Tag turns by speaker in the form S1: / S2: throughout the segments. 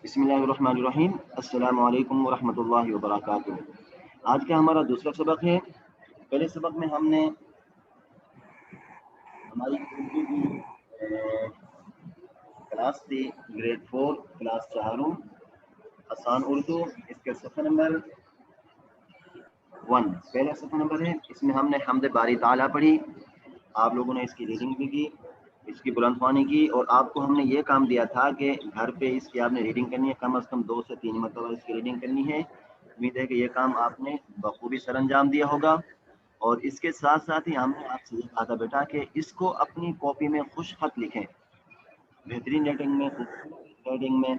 S1: बिस्मिल्लाहिर्रहमानिर्रहीम। अस्सलामु अलैकुम वरहमतुल्लाहि वबरकातुहू। आज का हमारा दूसरा सबक है। पहले सबक में हमने हमारी उर्दू की क्लास थी, ग्रेड 4 क्लास 4 आसान उर्दू। इसके सफ़ा नंबर 1 पहला सफ़ा नंबर है। इसमें हमने हम्द बारी ताला पढ़ी। आप लोगों ने इसकी रीडिंग भी की, इसकी बुलंदख्वानी की, और आपको हमने ये काम दिया था कि घर पे इसकी आपने रीडिंग करनी है, कम से कम 2 से 3 मरतबा इसकी रीडिंग करनी है। उम्मीद है कि ये काम आपने बखूबी सर अंजाम दिया होगा। और इसके साथ साथ ही हमने आपसे ये कहा था बेटा कि इसको अपनी कॉपी में खुश खत लिखें, बेहतरीन रेटिंग में, खूबसूरत रेटिंग में,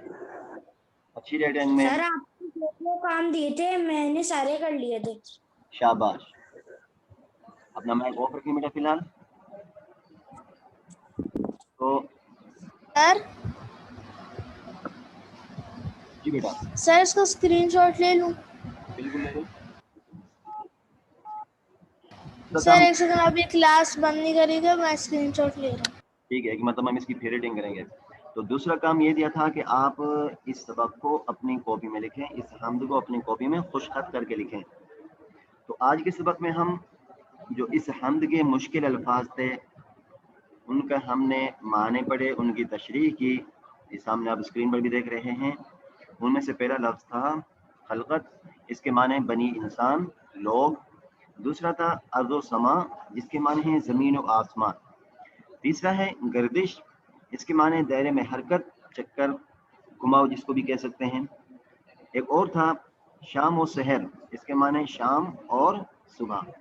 S1: अच्छी रेटिंग में।
S2: सर आपने जो काम दिए थे मैंने सारे कर लिए थे।
S1: शाबाश। अपना माइक ऑफ रखिए बेटा फिलहाल। तो
S3: सर
S1: जी बेटा,
S3: सर इसका स्क्रीनशॉट ले लूं?
S1: बिल्कुल ले लो।
S3: सर एक सेकंड, अभी क्लास बंद नहीं करी थी, मैं स्क्रीनशॉट ले रहा हूँ।
S1: ठीक है, कि मतलब हम इसकी फिर रेटिंग करेंगे। तो दूसरा काम ये दिया था कि आप इस सबक को अपनी कॉपी में लिखें, इस हम्द को अपनी कॉपी में खुश खत करके लिखें। तो आज के सबक में हम जो इस हम्द के मुश्किल अल्फाज थे उनका हमने माने पढ़े, उनकी तशरीह की। इस सामने आप स्क्रीन पर भी देख रहे हैं। उनमें से पहला लफ्ज़ था खलकत, इसके माने बनी इंसान, लोग। दूसरा था अर्ज़ो समा, जिसके माने हैं ज़मीन और आसमान। तीसरा है गर्दिश, इसके माने दायरे में हरकत, चक्कर, घुमाव जिसको भी कह सकते हैं। एक और था शाम और सहर, इसके माने शाम और सुबह।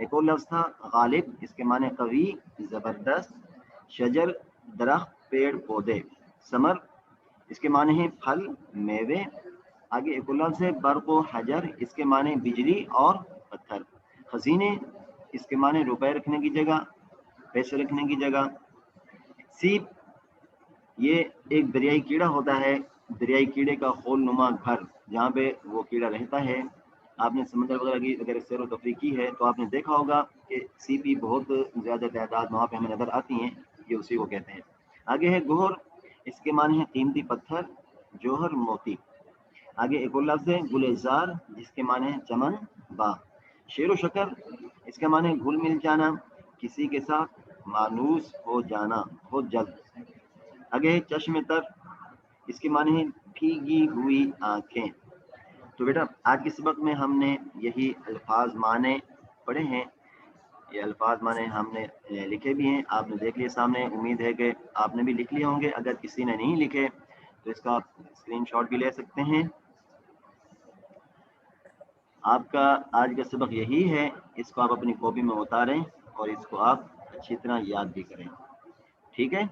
S1: एक और लफ्ज़ था गालिब, इसके माने कवी, ज़बरदस्त। शजर, दरख्त, पेड़ पौधे। समर, इसके माने हैं फल, मेवे। आगे एक और लफ्ज़ है बर्क़ व हजर, इसके माने बिजली और पत्थर। खजीने, इसके माने रुपए रखने की जगह, पैसे रखने की जगह। सीप, ये एक दरियाई कीड़ा होता है, दरियाई कीड़े का खोल नुमा घर, जहाँ पे वो कीड़ा रहता है। आपने समंदर वगैरह की अगर सैर व तफरीह की है तो आपने देखा होगा कि सीपी बहुत ज़्यादा तादाद वहाँ पे हमें नज़र आती हैं, ये उसी को कहते हैं। आगे है गोहर, इसके माने हैं कीमती पत्थर, जौहर, मोती। आगे एक और लफ्ज़ है गुलेजार, जिसके माने हैं चमन, बाग। शेर व शकर, इसके माने घुल मिल जाना, किसी के साथ मानूस हो जाना, बहुत जल्द। आगे है चश्म तर, इसके माने हैं भीगी हुई आंखें। तो बेटा आज के सबक में हमने यही अल्फाज माने पढ़े हैं। ये अल्फाज माने हमने लिखे भी हैं, आपने देख लिए सामने। उम्मीद है कि आपने भी लिख लिए होंगे। अगर किसी ने नहीं लिखे तो इसका आप स्क्रीनशॉट भी ले सकते हैं। आपका आज का सबक यही है, इसको आप अपनी कॉपी में उतारें और इसको आप अच्छी तरह याद भी करें। ठीक है।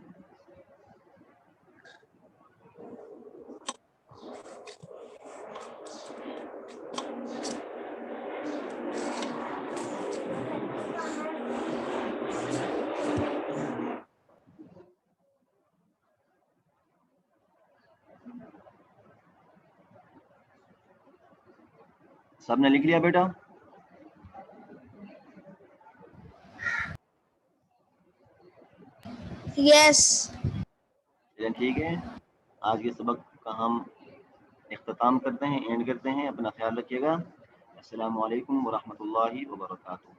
S1: सबने लिख लिया बेटा?
S3: यस।
S1: ठीक है, आज के सबक का हम इख्तिताम करते हैं, एंड करते हैं। अपना ख्याल रखिएगा। अस्सलामु अलैकुम वरहमतुल्लाहि वबरकातुहू।